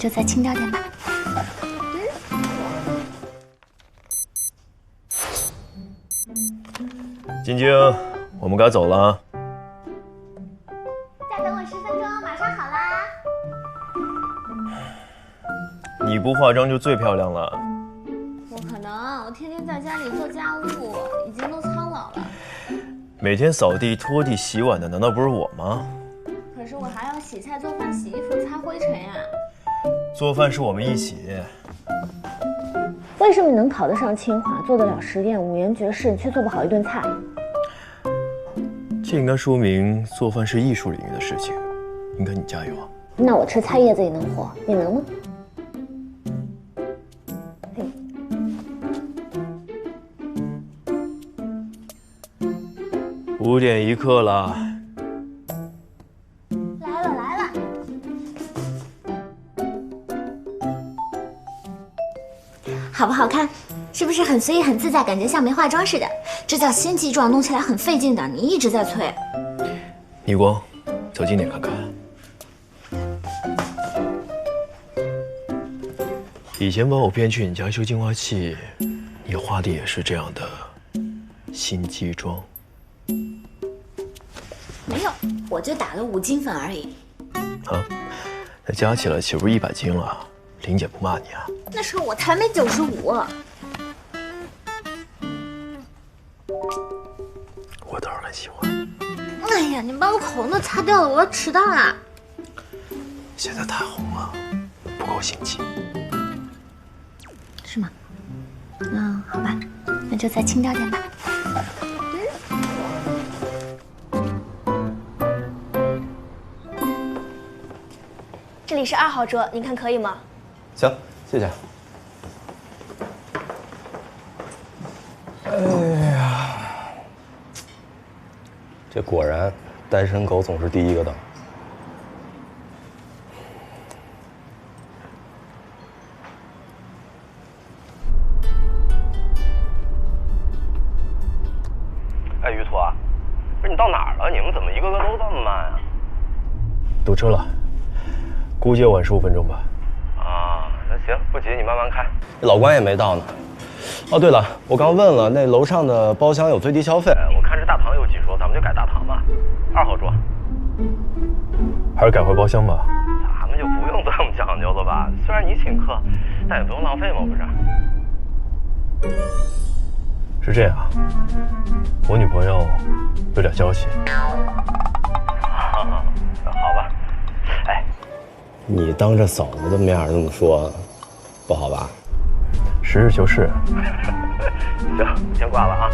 就再轻掉点吧。晶晶，我们该走了。再等我10分钟，马上好啦。你不化妆就最漂亮了。不可能，我天天在家里做家务，已经都苍老了。每天扫地、拖地、洗碗的难道不是我吗？可是我还要洗菜、做饭、洗衣服、擦灰尘呀。做饭是我们一起。为什么你能考得上清华，做得了实验，五颜绝世，却做不好一顿菜？这应该说明做饭是艺术领域的事情，应该你加油啊。那我吃菜叶子也能活，你能吗？5点1刻了。来了。好不好看？是不是很随意、很自在，感觉像没化妆似的？这叫新肌妆，弄起来很费劲的。你一直在催。逆光，走近点看看。以前把我骗去你家修净化器，你画的也是这样的新肌妆。没有，我就打了5斤粉而已。啊，那加起来岂不是100斤了？玲姐不骂你啊？那时候我才没95。我倒是很喜欢。哎呀，你把我口红都擦掉了，我要迟到啦。现在太红了，不够心机。是吗？那好吧，那就再轻掉点吧。这里是2号桌，您看可以吗？行，谢谢。哎呀，这果然单身狗总是第一个等。哎，于途啊，不是你到哪儿了？你们怎么一个个都这么慢啊？堵车了，估计要晚15分钟吧。啊，那行，不急，你慢慢开。老关也没到呢。哦，对了，我刚问了，那楼上的包厢有最低消费，我看这大堂有几桌，咱们就改大堂吧，2号桌。还是改回包厢吧。咱们就不用这么讲究了吧？虽然你请客，但也不用浪费嘛，不是？是这样，我女朋友有点娇气。好吧。哎，你当着嫂子的面这么说，不好吧？实事求是。行，先挂了啊。